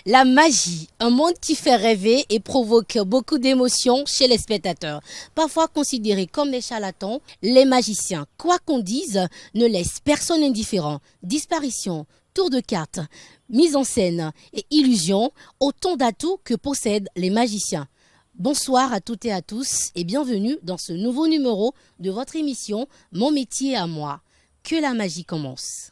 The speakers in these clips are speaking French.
La magie, un monde qui fait rêver et provoque beaucoup d'émotions chez les spectateurs. Parfois considérés comme des charlatans, les magiciens, quoi qu'on dise, ne laissent personne indifférent. Disparition, tour de cartes, mise en scène et illusion, autant d'atouts que possèdent les magiciens. Bonsoir à toutes et à tous et bienvenue dans ce nouveau numéro de votre émission Mon métier à moi. Que la magie commence.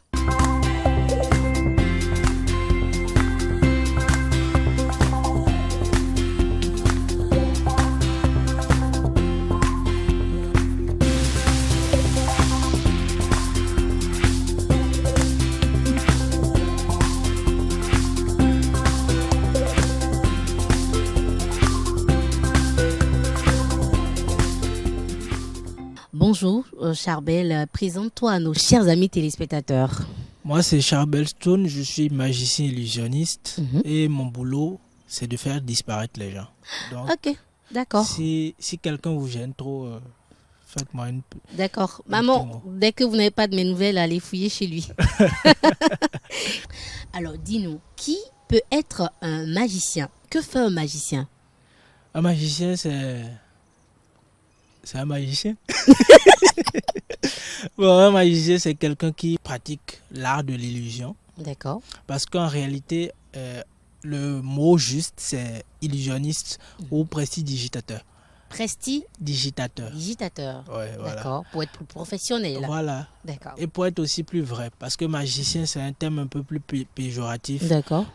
Bonjour Charbel, présente-toi à nos chers amis téléspectateurs. Moi c'est Charbel Stone, je suis magicien illusionniste et mon boulot c'est de faire disparaître les gens. Donc, ok, d'accord. Si quelqu'un vous gêne trop, faites-moi une... D'accord. Maman, dès que vous n'avez pas de mes nouvelles, allez fouiller chez lui. Alors dis-nous, qui peut être un magicien? Que fait un magicien? Un magicien c'est un magicien. Bon, un magicien, c'est quelqu'un qui pratique l'art de l'illusion. D'accord. Parce qu'en réalité, le mot juste, c'est illusionniste ou prestidigitateur. Prestidigitateur. Ouais, voilà. D'accord. Pour être plus professionnel. Voilà. D'accord. Et pour être aussi plus vrai. Parce que magicien, c'est un terme un peu plus péjoratif. D'accord.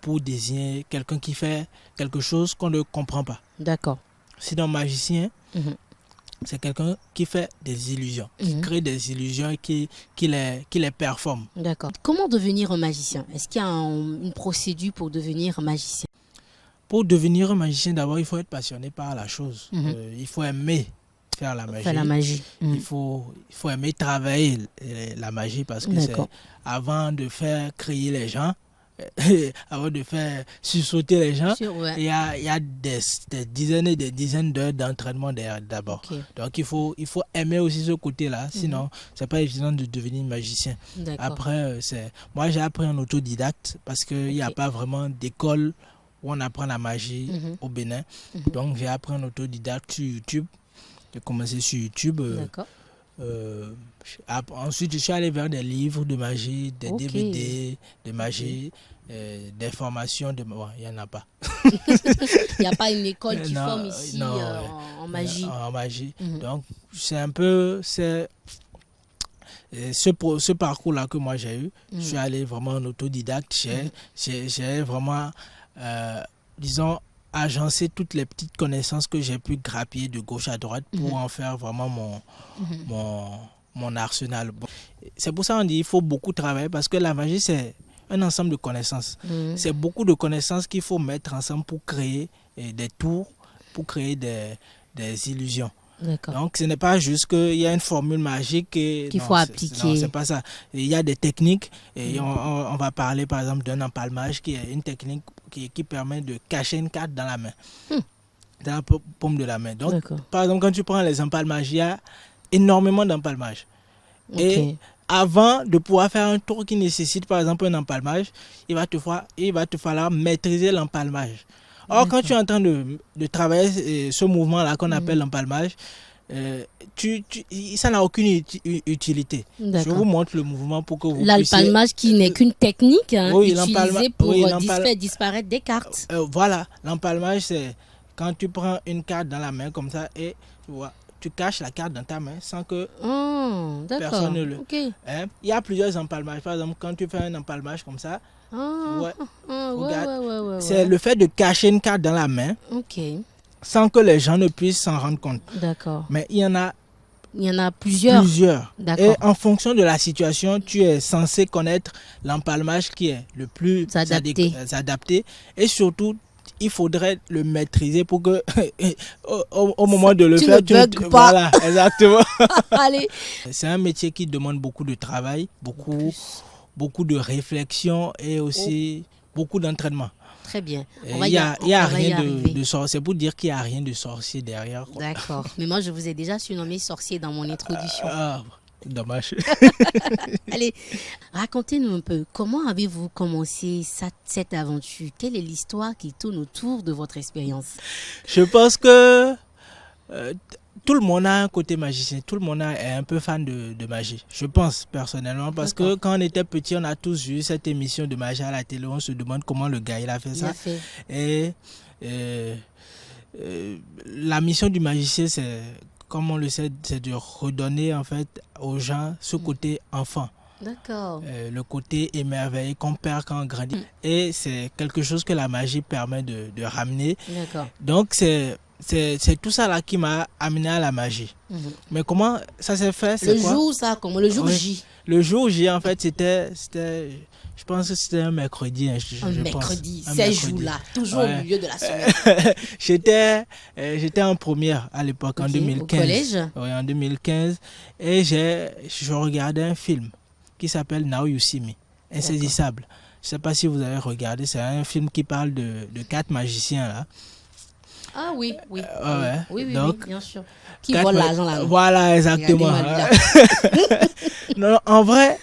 Pour désigner quelqu'un qui fait quelque chose qu'on ne comprend pas. D'accord. Sinon, magicien, c'est quelqu'un qui fait des illusions, qui crée des illusions et qui les performe. D'accord. Comment devenir un magicien? Est-ce qu'il y a une procédure pour devenir magicien? Pour devenir un magicien, d'abord, il faut être passionné par la chose. Il faut aimer faire la magie. Faire la magie. Il faut aimer travailler la magie parce que c'est avant de faire crier les gens, avant de faire sursauter les gens, il y a des dizaines et des dizaines d'heures d'entraînement d'abord. Okay. Donc il faut aimer aussi ce côté-là, sinon c'est pas évident de devenir magicien. Après, moi j'ai appris en autodidacte parce qu'il n'y a pas vraiment d'école où on apprend la magie au Bénin. Donc j'ai appris en autodidacte sur YouTube. J'ai commencé sur YouTube. Ensuite, je suis allé vers des livres de magie, des DVD de magie, des formations. Il n'y en a pas. Il n'y a pas une école qui forme ici en magie. En magie. Donc, c'est un peu ce parcours-là que moi j'ai eu. Je suis allé vraiment en autodidacte. J'ai vraiment, disons, agencer toutes les petites connaissances que j'ai pu grappiller de gauche à droite pour en faire vraiment mon arsenal. Bon. C'est pour ça qu'on dit qu'il faut beaucoup travailler parce que la magie, c'est un ensemble de connaissances. C'est beaucoup de connaissances qu'il faut mettre ensemble pour créer des tours, pour créer des illusions. Donc, ce n'est pas juste qu'il y a une formule magique qu'il faut appliquer. Non, c'est pas ça. Il y a des techniques. Et on va parler, par exemple, d'un empalmage qui est une technique qui permet de cacher une carte dans la main, dans la paume de la main. Donc, par exemple, quand tu prends les empalmages, il y a énormément d'empalmages. Et avant de pouvoir faire un tour qui nécessite, par exemple, un empalmage, il va te falloir maîtriser l'empalmage. Or, quand tu es en train de travailler ce mouvement-là qu'on appelle l'empalmage, ça n'a aucune utilité. Je vous montre le mouvement pour que vous puissiez... L'empalmage qui n'est qu'une technique utilisée pour faire disparaître des cartes. Voilà, l'empalmage, c'est quand tu prends une carte dans la main comme ça et tu vois, tu caches la carte dans ta main sans que personne ne le... Il y a plusieurs empalmages. Par exemple, quand tu fais un empalmage comme ça, c'est le fait de cacher une carte dans la main sans que les gens ne puissent s'en rendre compte. D'accord. Mais il y en a plusieurs. Et en fonction de la situation, tu es censé connaître l'empalmage qui est le plus adapté. Et surtout, il faudrait le maîtriser pour que au moment de le faire, tu ne bugs pas. Voilà, exactement. Allez. C'est un métier qui demande beaucoup de travail, beaucoup de réflexion et aussi beaucoup d'entraînement. Très bien. Il y a rien de sorcier. C'est pour dire qu'il n'y a rien de sorcier derrière. D'accord. Mais moi, je vous ai déjà surnommé sorcier dans mon introduction. Dommage. Allez, racontez-nous un peu, comment avez-vous commencé cette aventure? Quelle est l'histoire qui tourne autour de votre expérience? Je pense que tout le monde a un côté magicien, tout le monde est un peu fan de magie. Je pense personnellement, parce que quand on était petit, on a tous vu cette émission de magie à la télé, on se demande comment le gars il a fait ça. Et la mission du magicien, c'est, comme on le sait, c'est de redonner en fait aux gens ce côté enfant. D'accord. Le côté émerveillé qu'on perd quand on grandit. Et c'est quelque chose que la magie permet de ramener. D'accord. Donc c'est tout ça là qui m'a amené à la magie. Mais comment ça s'est fait? Le jour J. Le jour J, en fait, c'était je pense que c'était un mercredi. Mercredi, ces jours-là, toujours au milieu de la semaine. J'étais en première à l'époque, en 2015. Au collège? Oui, en 2015. Et je regardais un film qui s'appelle Now You See Me, Insaisissable. Je ne sais pas si vous avez regardé, c'est un film qui parle de 4 magiciens là. Ah oui. Oui, donc, bien sûr. Qui vole l'argent là. Voilà, exactement. Non, en vrai,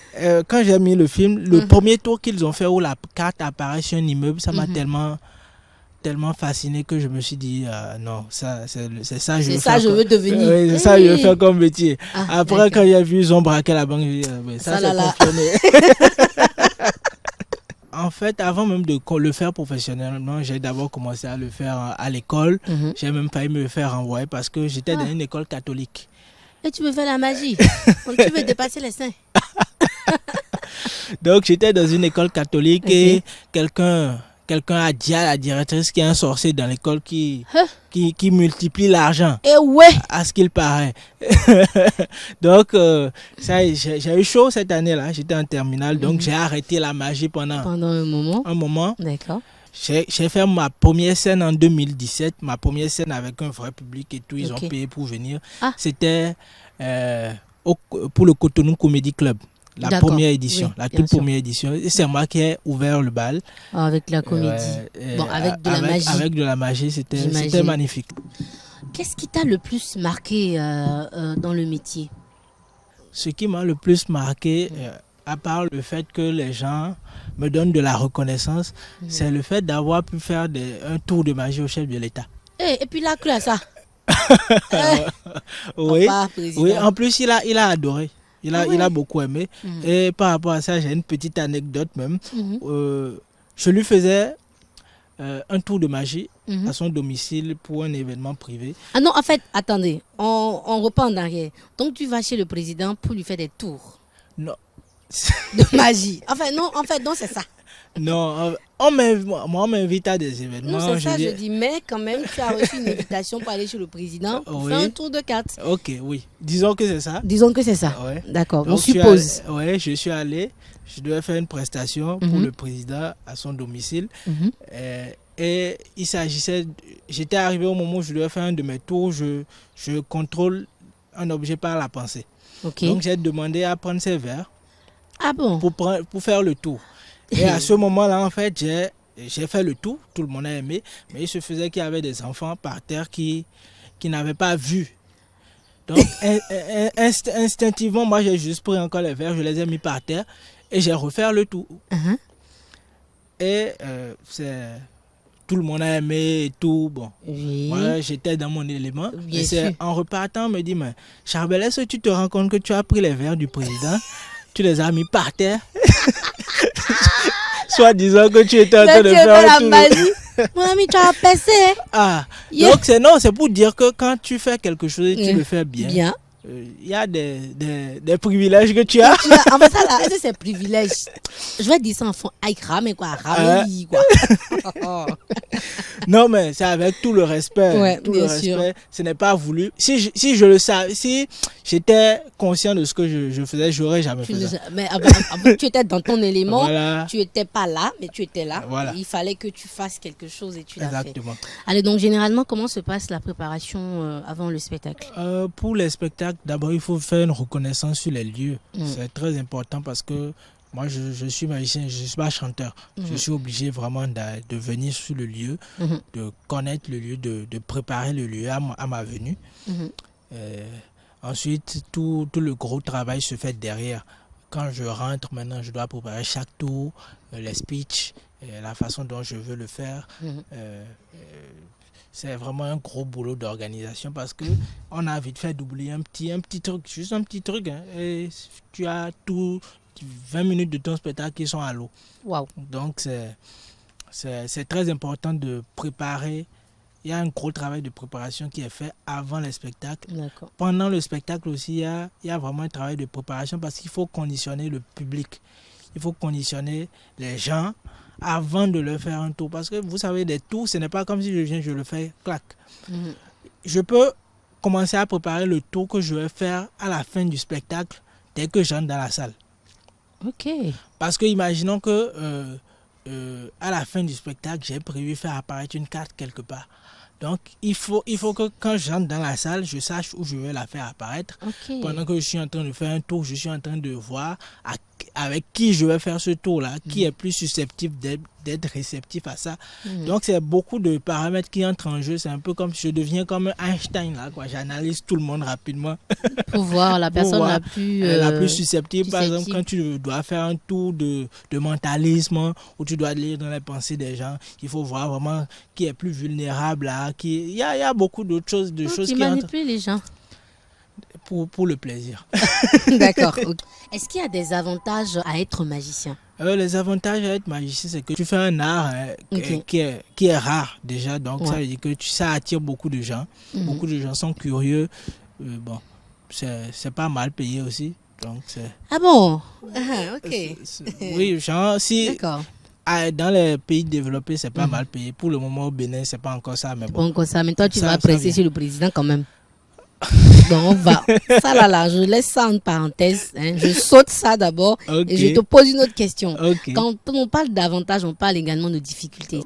quand j'ai mis le film, le premier tour qu'ils ont fait où la carte apparaît sur un immeuble, ça m'a tellement fasciné que je me suis dit non, c'est ça je veux devenir. Oui, c'est ça je veux faire comme métier. Après, quand j'ai vu ils ont braqué la banque, j'ai dit ça c'est confirmé. En fait, avant même de le faire professionnellement, j'ai d'abord commencé à le faire à l'école. J'ai même failli me le faire renvoyer parce que j'étais dans une école catholique. Et tu veux faire la magie? Tu veux dépasser les saints? Donc, j'étais dans une école catholique et quelqu'un a dit à la directrice qu'il y a un sorcier dans l'école qui multiplie l'argent. Et ouais. À ce qu'il paraît. Donc, j'ai eu chaud cette année-là. J'étais en terminale, donc j'ai arrêté la magie pendant un moment. D'accord. J'ai fait ma première scène en 2017, ma première scène avec un vrai public et tout. Ils ont payé pour venir. C'était pour le Cotonou Comedy Club. La première édition, la toute première édition. Et c'est moi qui ai ouvert le bal. Avec la comédie. Avec de la magie. Avec de la magie, c'était magnifique. Qu'est-ce qui t'a le plus marqué dans le métier? Ce qui m'a le plus marqué, à part le fait que les gens me donnent de la reconnaissance, c'est le fait d'avoir pu faire un tour de magie au chef de l'État. Et puis là, ça. Oui, en plus, il a adoré. Il a beaucoup aimé. Et par rapport à ça, j'ai une petite anecdote même. Je lui faisais un tour de magie à son domicile pour un événement privé. Ah non, en fait, attendez, on repart en arrière. Donc tu vas chez le président pour lui faire des tours? Non. De magie. Non, c'est ça. Non, on m'invite à des événements. Non, c'est ça, je dis, mais quand même, tu as reçu une invitation pour aller chez le président pour faire un tour de cartes. Ok, oui. Disons que c'est ça. Ouais. D'accord, on suppose. Oui, je suis allé. Je devais faire une prestation pour le président à son domicile. Et il s'agissait... J'étais arrivé au moment où je devais faire un de mes tours. Je contrôle un objet par la pensée. Donc, j'ai demandé à prendre ses verres. Ah bon? Pour faire le tour. Et à ce moment-là, en fait, j'ai fait le tour, tout le monde a aimé, mais il se faisait qu'il y avait des enfants par terre qui n'avaient pas vu. Donc, instinctivement, moi, j'ai juste pris encore les verres, je les ai mis par terre et j'ai refait le tour. Et tout le monde a aimé et tout. Bon, moi, j'étais dans mon élément. Et c'est en repartant, on me dit, mais Charbel, est-ce que tu te rends compte que tu as pris les verres du président, tu les as mis par terre? Soit disant que tu étais en train de faire la magie. Mon ami, tu as percé. Donc c'est pour dire que quand tu fais quelque chose et tu le fais bien. Il y a des privilèges que tu as. En fait, ça là, est-ce que c'est privilège? Je vais dire ça en fond. Rame quoi. Non, mais c'est avec tout le respect. Ouais, tout le respect. Ce n'est pas voulu. Si je le savais, si j'étais conscient de ce que je faisais, j'aurais jamais fait ça. Mais tu étais dans ton élément. Voilà. Tu n'étais pas là, mais tu étais là. Voilà. Il fallait que tu fasses quelque chose et tu l'as fait. Exactement. Allez, donc généralement, comment se passe la préparation avant le spectacle? Pour les spectacles, d'abord, il faut faire une reconnaissance sur les lieux. C'est très important parce que moi, je suis magicien, je ne suis pas chanteur. Je suis obligé vraiment de venir sur le lieu, de connaître le lieu, de préparer le lieu à ma venue. Ensuite, tout le gros travail se fait derrière. Quand je rentre, maintenant, je dois préparer chaque tour, les speeches, la façon dont je veux le faire. C'est vraiment un gros boulot d'organisation parce qu'on a vite fait d'oublier un petit truc, juste un petit truc. Hein, et tu as tout 20 minutes de ton spectacle qui sont à l'eau. Wow. Donc, c'est très important de préparer. Il y a un gros travail de préparation qui est fait avant le spectacle. D'accord. Pendant le spectacle aussi, il y a vraiment un travail de préparation parce qu'il faut conditionner le public. Il faut conditionner les gens avant de leur faire un tour. Parce que vous savez, des tours, ce n'est pas comme si je viens, je le fais, clac. Je peux commencer à préparer le tour que je vais faire à la fin du spectacle dès que j'entre dans la salle. Ok. Parce que imaginons que à la fin du spectacle, j'ai prévu faire apparaître une carte quelque part. Donc, il faut que quand j'entre dans la salle, je sache où je vais la faire apparaître. Okay. Pendant que je suis en train de faire un tour, je suis en train de voir avec qui je vais faire ce tour-là, qui est plus susceptible d'être réceptif à ça. Donc, c'est beaucoup de paramètres qui entrent en jeu. C'est un peu comme je deviens comme Einstein, là, quoi. J'analyse tout le monde rapidement. Pour voir la personne la plus susceptible. Par exemple, quand tu dois faire un tour de mentalisme, où tu dois lire dans les pensées des gens, il faut voir vraiment qui est plus vulnérable, là. Il y a beaucoup d'autres choses, qui manipulent les gens. Pour le plaisir. D'accord. Okay. Est-ce qu'il y a des avantages à être magicien? Les avantages à être magicien, c'est que tu fais un art qui est rare déjà. Donc, ça veut dire que ça attire beaucoup de gens. Beaucoup de gens sont curieux. Bon, c'est pas mal payé aussi. Donc, ah bon? Ok. Oui, genre, si... D'accord. Dans les pays développés, c'est pas mal payé. Pour le moment, au Bénin, c'est pas encore ça. Mais bon. Pas encore ça. Mais toi, tu vas presser sur le président quand même. Donc on va. Ça là, je laisse ça en parenthèse. Hein. Je saute ça d'abord et je te pose une autre question. Quand on parle d'avantages, on parle également de difficultés.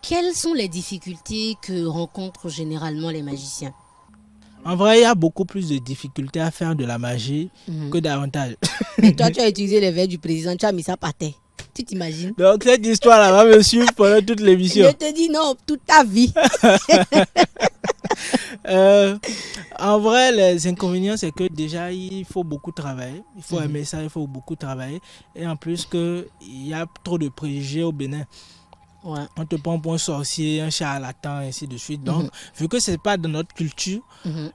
Quelles sont les difficultés que rencontrent généralement les magiciens? En vrai, il y a beaucoup plus de difficultés à faire de la magie que d'avantages. Mais toi, tu as utilisé les vers du président, tu as mis ça par terre. Tu t'imagines? Donc cette histoire-là va me suivre pendant toute l'émission. Je te dis non, toute ta vie. En vrai, les inconvénients, c'est que déjà, il faut beaucoup travailler. Il faut aimer ça, il faut beaucoup travailler. Et en plus, il y a trop de préjugés au Bénin. Ouais. On te prend pour un sorcier, un charlatan, et ainsi de suite. Donc, vu que ce n'est pas dans notre culture,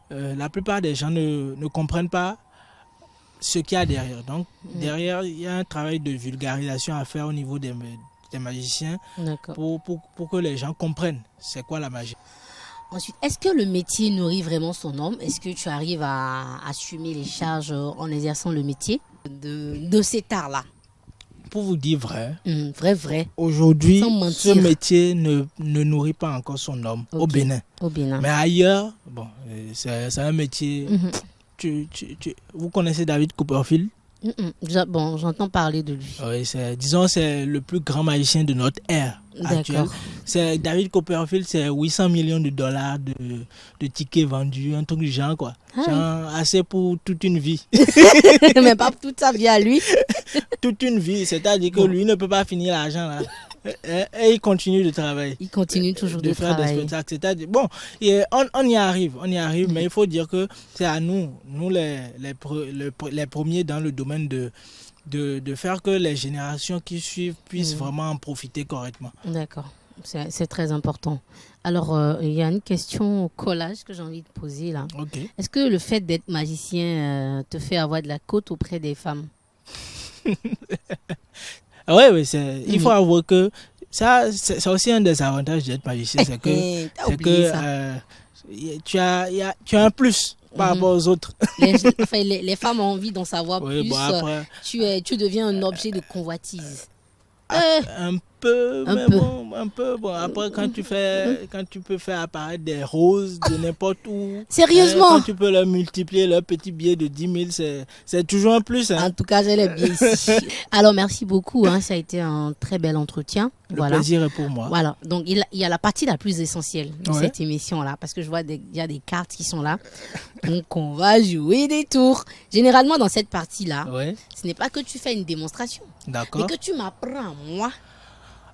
la plupart des gens ne comprennent pas ce qu'il y a derrière. Donc, derrière, il y a un travail de vulgarisation à faire au niveau des magiciens pour que les gens comprennent c'est quoi la magie. Ensuite, est-ce que le métier nourrit vraiment son homme? Est-ce que tu arrives à assumer les charges en exerçant le métier de cet art-là? Pour vous dire vrai, vrai. Aujourd'hui, ce métier ne nourrit pas encore son homme au Bénin. Mais ailleurs, bon, c'est un métier... vous connaissez David Copperfield? Bon, j'entends parler de lui. Oui, c'est le plus grand magicien de notre ère actuelle. David Copperfield, c'est 800 millions de dollars de tickets vendus, un truc du genre, quoi. Genre assez pour toute une vie. Mais pas toute sa vie à lui. Toute une vie, c'est-à-dire que lui ne peut pas finir l'argent, là. Et il continue de travailler. Il continue toujours de faire des spectacles. C'est-à-dire, bon, on y arrive, mais il faut dire que c'est à nous les premiers dans le domaine de faire que les générations qui suivent puissent vraiment en profiter correctement. D'accord, c'est très important. Alors, il y a une question au collage que j'ai envie de poser là. Okay. Est-ce que le fait d'être magicien te fait avoir de la cote auprès des femmes? Oui, il faut avouer que c'est aussi un des avantages d'être magicien, c'est que tu as un plus par rapport aux autres. Les femmes ont envie d'en savoir plus. Bon, après, tu deviens un objet de convoitise. Un peu. Bon, après, quand tu peux faire apparaître des roses de n'importe où. Sérieusement? Quand tu peux leur multiplier leur petit billet de 10 000, c'est toujours un plus. En tout cas, j'ai les billets ici. Alors, merci beaucoup. Ça a été un très bel entretien. Le plaisir est pour moi. Voilà. Donc, il y a la partie la plus essentielle de cette émission-là. Parce que je vois il y a des cartes qui sont là. Donc, on va jouer des tours. Généralement, dans cette partie-là, ce n'est pas que tu fais une démonstration. D'accord. Mais que tu m'apprends, moi.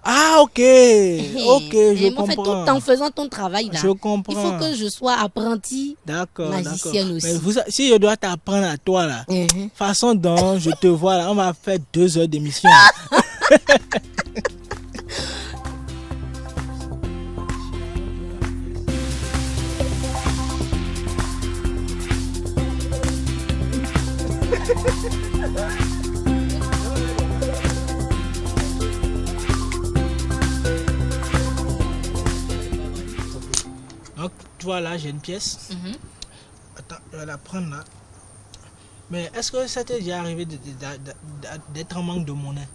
Ah, ok, je comprends. En fait, tout en faisant ton travail là, je comprends. Il faut que je sois apprenti magicienne aussi. Mais si je dois t'apprendre à toi là, façon dont je te vois là, on va faire 2 heures d'émission. Donc, tu vois là, j'ai une pièce. Attends, je vais la prendre là. Mais est-ce que ça t'est déjà arrivé d'être en manque de monnaie?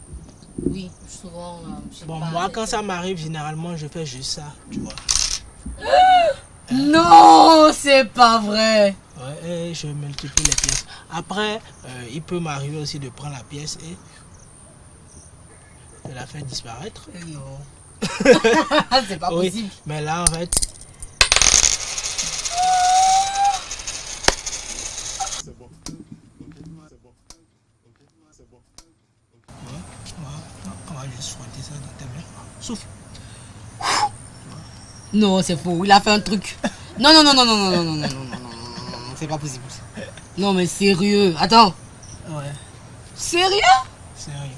Oui, souvent. Bon, moi, quand ça m'arrive, généralement, je fais juste ça, tu vois. Non, c'est pas vrai. Ouais, et je multiplie les pièces. Après, il peut m'arriver aussi de prendre la pièce et de la faire disparaître. Non. C'est pas possible. Mais là, en fait... C'est bon. On va juste frotter ça dans tes mains. Souffle. Non, c'est faux. Il a fait un truc. Non, c'est pas possible. Non, mais sérieux. Attends. Ouais. Sérieux? Sérieux.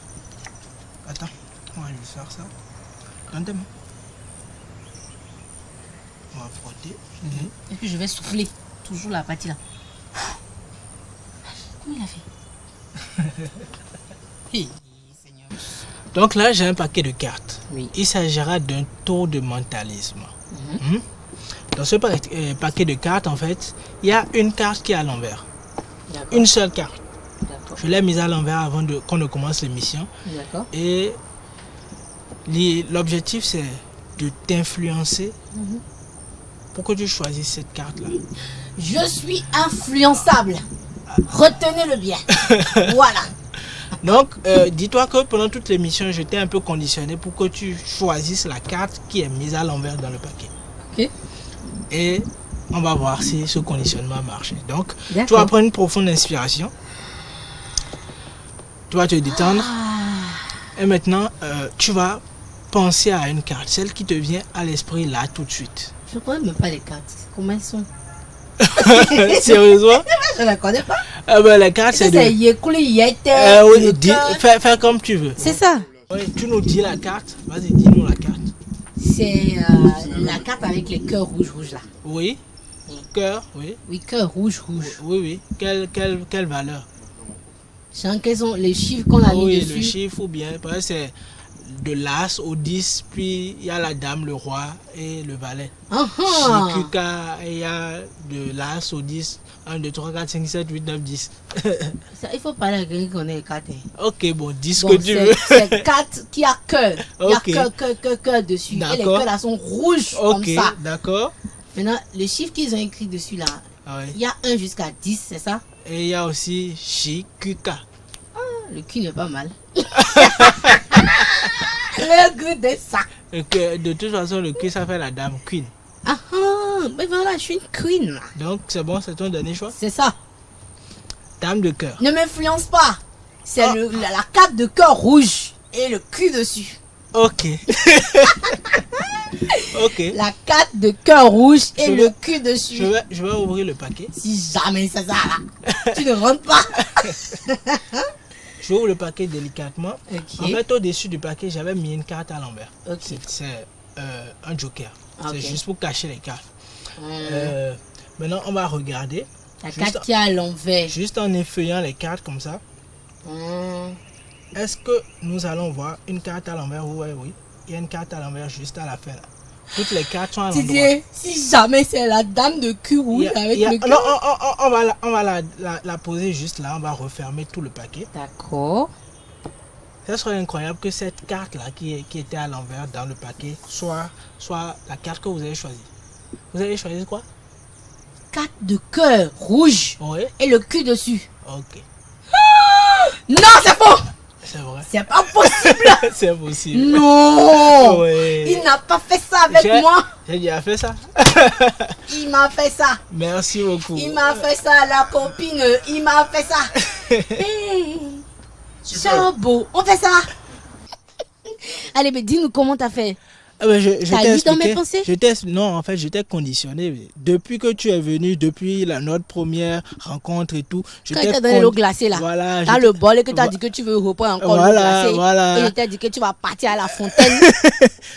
Attends, on va juste faire ça. Dans tes mains. On va frotter. Et puis je vais souffler. Toujours la partie là. Comment il a fait? Hey, Seigneur. Donc là, j'ai un paquet de cartes. Oui. Il s'agira d'un tour de mentalisme. Dans ce paquet de cartes, en fait, il y a une carte qui est à l'envers. Une seule carte. Je l'ai mise à l'envers avant qu'on ne commence l'émission. Et l'objectif, c'est de t'influencer pour que tu choisisses cette carte-là. Je suis influençable. Retenez-le bien. Voilà. Donc, dis-toi que pendant toute l'émission, je t'ai un peu conditionné pour que tu choisisses la carte qui est mise à l'envers dans le paquet. Ok. Et on va voir si ce conditionnement a marché. Donc, tu vas prendre une profonde inspiration. Tu vas te détendre. Et maintenant, tu vas penser à une carte, celle qui te vient à l'esprit là tout de suite. Je ne connais même pas les cartes. Comment elles sont? Sérieusement? Je ne les connais pas. Les cartes, c'est fais comme tu veux. C'est ça. Oui, tu nous dis la carte. Vas-y, dis-nous la carte. C'est la carte avec les cœurs rouges là. Oui. Cœur, oui. Oui, cœur rouge. Oui. Quelle valeur? Quels sont les chiffres qu'on a mis dessus? Oui, le chiffre ou bien, c'est de l'as au 10, puis il y a la dame, le roi et le valet. Chikuka, il y a de l'as au 10, 1, 2, 3, 4, 5, 7, 8, 9, 10. Ça, il faut parler à quelqu'un qui connaît les cartes. Ok, bon, dis ce que tu veux. C'est carte qui a cœur. Il y a cœur dessus. Et les cœurs là sont rouges comme ça. D'accord. Maintenant, les chiffres qu'ils ont écrit dessus là, il y a 1 jusqu'à 10, c'est ça? Et il y a aussi Chikuka. Le cul n'est pas mal. Le goût de ça. De toute façon, le cul, ça fait la dame queen. Mais voilà, je suis une queen. Donc, c'est bon, c'est ton dernier choix? C'est ça. Dame de cœur. Ne m'influence pas. C'est la carte de cœur rouge et le cul dessus. Ok. Ok. La carte de cœur rouge et le cul dessus. Je vais ouvrir le paquet. Si jamais c'est ça là, tu ne rentres pas. Je ouvre le paquet délicatement. En fait, au-dessus du paquet, j'avais mis une carte à l'envers. C'est un joker. C'est juste pour cacher les cartes. Maintenant, on va regarder. La carte qui est à l'envers. Juste en effeuillant les cartes comme ça. Est-ce que nous allons voir une carte à l'envers? Oui. Il y a une carte à l'envers juste à la fin là. Toutes les cartes sont à l'endroit. Didier, si jamais c'est la dame de cul rouge avec le cul. Non, on va la poser juste là. On va refermer tout le paquet. D'accord. Ça serait incroyable que cette carte là qui était à l'envers dans le paquet soit la carte que vous avez choisie. Vous avez choisi quoi? Carte de cœur rouge. Oui. Et le cul dessus. Ok. Non, c'est faux. C'est vrai. C'est pas possible. C'est possible. Non. Oui. Il n'a pas fait ça avec moi. J'ai déjà fait ça. Il m'a fait ça. Merci beaucoup. Il m'a fait ça, la copine. Il m'a fait ça. Hey. Chabo, on fait ça. Allez, mais dis-nous comment t'as fait. T'as lu dans mes pensées? Non, en fait, j'étais conditionné. Depuis que tu es venu, depuis notre première rencontre et tout. Quand tu as donné l'eau glacée là, voilà, dans le bol et que tu as dit que tu veux reprendre encore l'eau glacée. Voilà. Et je t'ai dit que tu vas partir à la fontaine.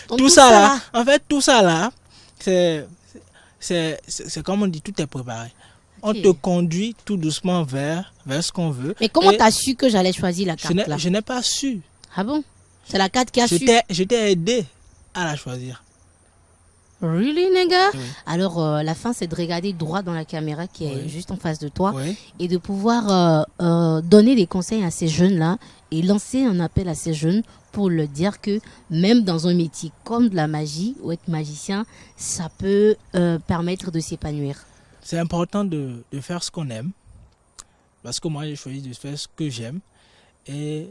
Donc, tout ça là, en fait, tout ça là, c'est comme on dit, tout est préparé. On te conduit tout doucement vers ce qu'on veut. Mais comment tu as su que j'allais choisir la carte là? Je n'ai pas su. Ah bon? C'est la carte qui a su? Je t'ai aidé à la choisir. Really, nigga? Oui. Alors, la fin, c'est de regarder droit dans la caméra qui est juste en face de toi et de pouvoir donner des conseils à ces jeunes-là et lancer un appel à ces jeunes pour leur dire que même dans un métier comme de la magie ou être magicien, ça peut permettre de s'épanouir. C'est important de faire ce qu'on aime parce que moi, j'ai choisi de faire ce que j'aime et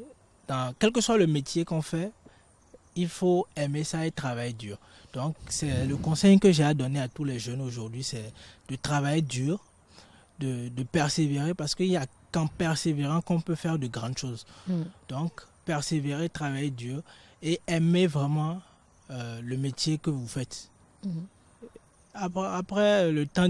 quel que soit le métier qu'on fait, il faut aimer ça et travailler dur. Donc, c'est le conseil que j'ai à donner à tous les jeunes aujourd'hui, c'est de travailler dur, de persévérer, parce qu'il n'y a qu'en persévérant qu'on peut faire de grandes choses. Donc, persévérer, travailler dur et aimer vraiment le métier que vous faites. Après, le temps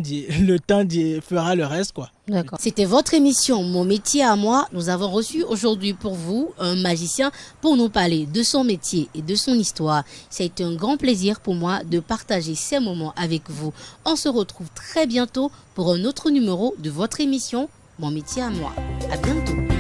fera le reste, quoi. D'accord. C'était votre émission, Mon métier à moi. Nous avons reçu aujourd'hui pour vous un magicien pour nous parler de son métier et de son histoire. Ça a été un grand plaisir pour moi de partager ces moments avec vous. On se retrouve très bientôt pour un autre numéro de votre émission, Mon métier à moi. À bientôt.